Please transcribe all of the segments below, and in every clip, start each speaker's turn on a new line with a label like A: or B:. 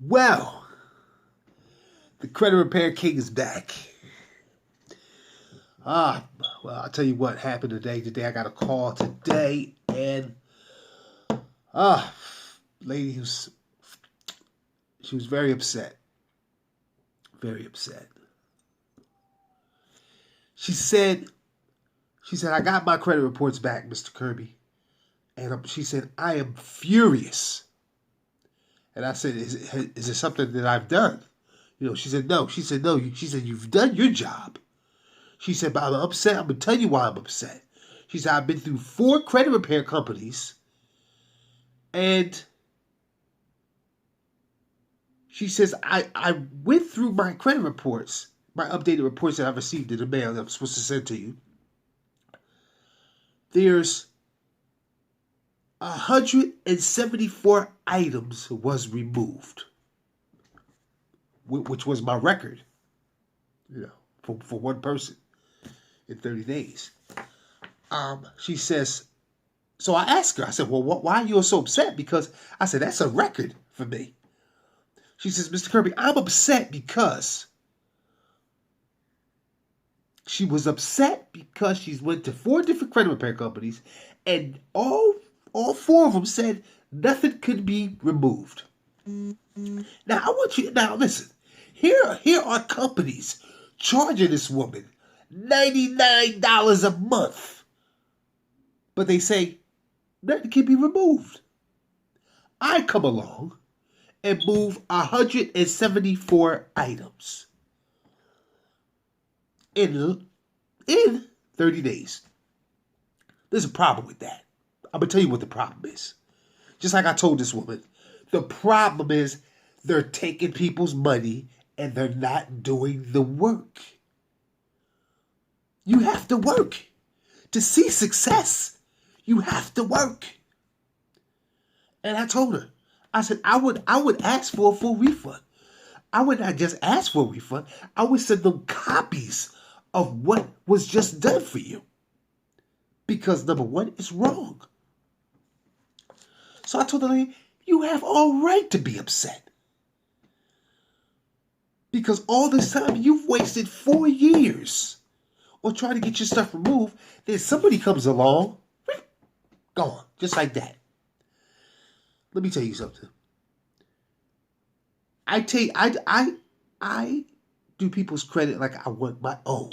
A: Well, the credit repair king is back. Ah, well, I'll tell you what happened today. Today I got a call today, and ah, lady was she was very upset. Very upset. She said, I got my credit reports back, Mr. Kirby, and she said I am furious. And I said, is it something that I've done? She said no. She said no. She said you've done your job. She said, but I'm upset. I'm going to tell you why I'm upset. She said, I've been through 4 credit repair companies. And she says, I went through my credit reports, my updated reports that I've received in the mail that I'm supposed to send to you. There's 174 items was removed, which was my record, for one person in 30 days. She says, so I asked her, I said, well, why are you so upset? Because I said, that's a record for me. She says, Mr. Kirby, I'm upset because she was upset because she's went to 4 different credit repair companies and all 4 of them said nothing could be removed. Now, I want you, now listen, here are companies charging this woman $99 a month, but they say nothing can be removed. I come along and move 174 items in 30 days. There's a problem with that. I'm going to tell you what the problem is. Just like I told this woman, the problem is they're taking people's money and they're not doing the work. You have to work. To see success, you have to work. And I told her, I said, I would ask for a full refund. I would not just ask for a refund. I would send them copies of what was just done for you. Because number one, it's wrong. So I told the lady, you have all right to be upset. Because all this time you've wasted 4 years on trying to get your stuff removed. Then somebody comes along, gone, just like that. Let me tell you something. I do people's credit like I want my own.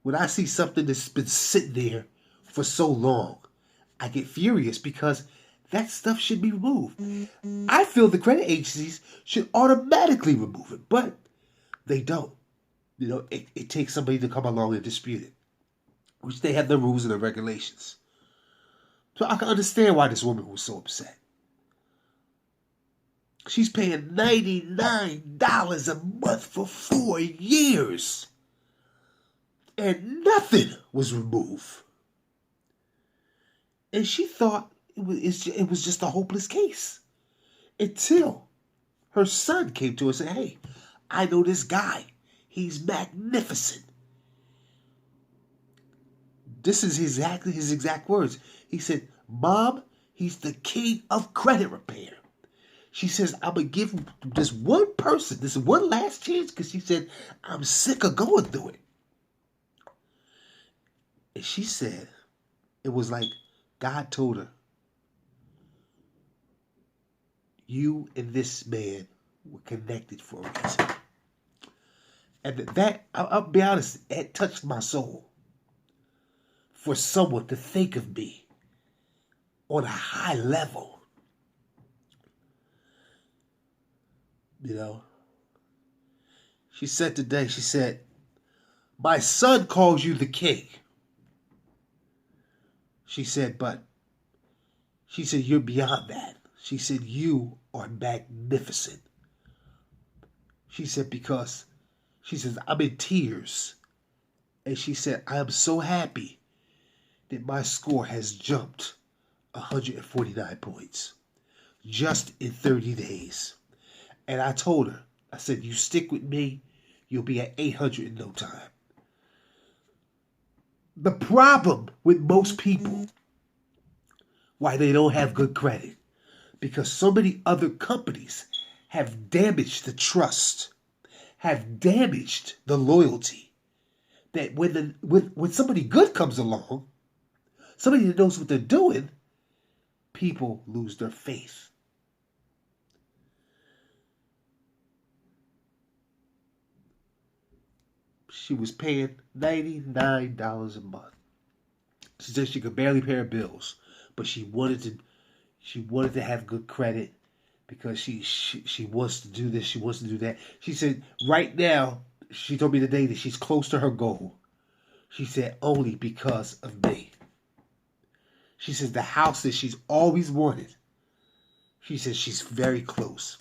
A: When I see something that's been sitting there for so long, I get furious because that stuff should be removed. I feel the credit agencies should automatically remove it, but they don't. It takes somebody to come along and dispute it, which they have the rules and the regulations. So I can understand why this woman was so upset. She's paying $99 a month for 4 years. And nothing was removed. And she thought it was just a hopeless case. Until her son came to her and said, hey, I know this guy. He's magnificent. This is his exact words. He said, Mom, he's the king of credit repair. She says, I'm going to give this one person, this one last chance, because she said, I'm sick of going through it. And she said, it was like God told her, you and this man were connected for a reason. And that, I'll be honest, it touched my soul. For someone to think of me on a high level. She said today, she said, my son calls you the king. She said, you're beyond that. She said, you are magnificent. She said, because, she says, I'm in tears. And she said, I am so happy that my score has jumped 149 points just in 30 days. And I told her, I said, you stick with me, you'll be at 800 in no time. The problem with most people, why they don't have good credit, because so many other companies have damaged the trust, have damaged the loyalty, that when somebody good comes along, somebody that knows what they're doing, people lose their faith. She was paying $99 a month. She said she could barely pay her bills, but she wanted to have good credit because she wants to do this, she wants to do that. She said right now, she told me today that she's close to her goal. She said only because of me. She says the house that she's always wanted. She says she's very close.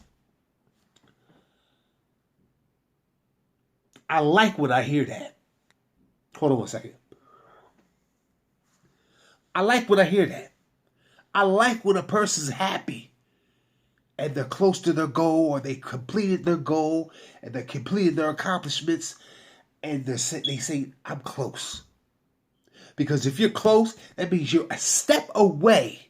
A: I like when I hear that. Hold on one second. I like when I hear that. I like when a person's happy and they're close to their goal, or they completed their goal and they completed their accomplishments, and they say, I'm close. Because if you're close, that means you're a step away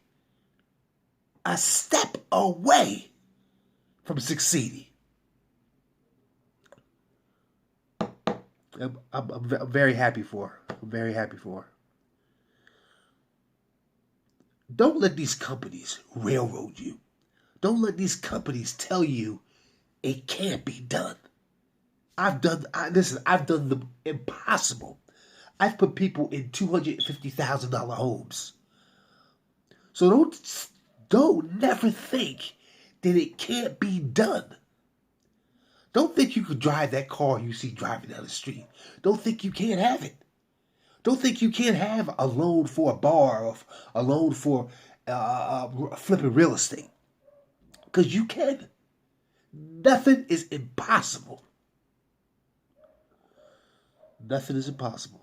A: from succeeding. I'm very happy for her. I'm very happy for her. Don't let these companies railroad you. Don't let these companies tell you it can't be done. I've done the impossible. I've put people in $250,000 homes. So don't never think that it can't be done. Don't think you could drive that car you see driving down the street. Don't think you can't have it. Don't think you can't have a loan for a bar or a loan for flipping real estate. Because you can. Nothing is impossible. Nothing is impossible.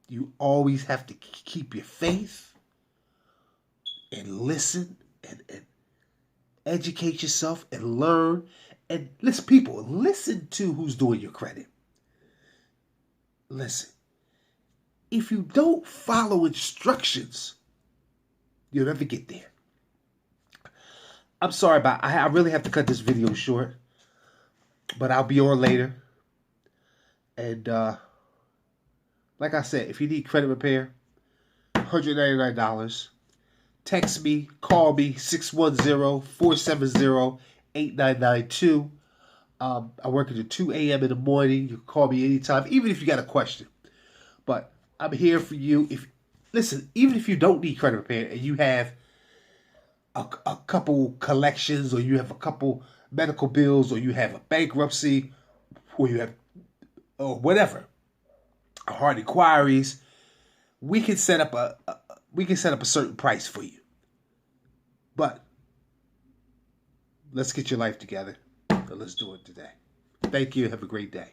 A: You always have to keep your faith and listen and educate yourself and learn. And listen, people, listen to who's doing your credit. Listen. If you don't follow instructions, you'll never get there. I'm sorry I really have to cut this video short, but I'll be on later. And like I said, if you need credit repair, $199. Text me, call me, 610-470-8992. I work until 2 a.m. in the morning. You can call me anytime, even if you got a question. But I'm here for you. Even if you don't need credit repair and you have a couple collections, or you have a couple medical bills, or you have a bankruptcy, or you have, or whatever, hard inquiries, we can set up a certain price for you. But let's get your life together. Let's do it today. Thank you. Have a great day.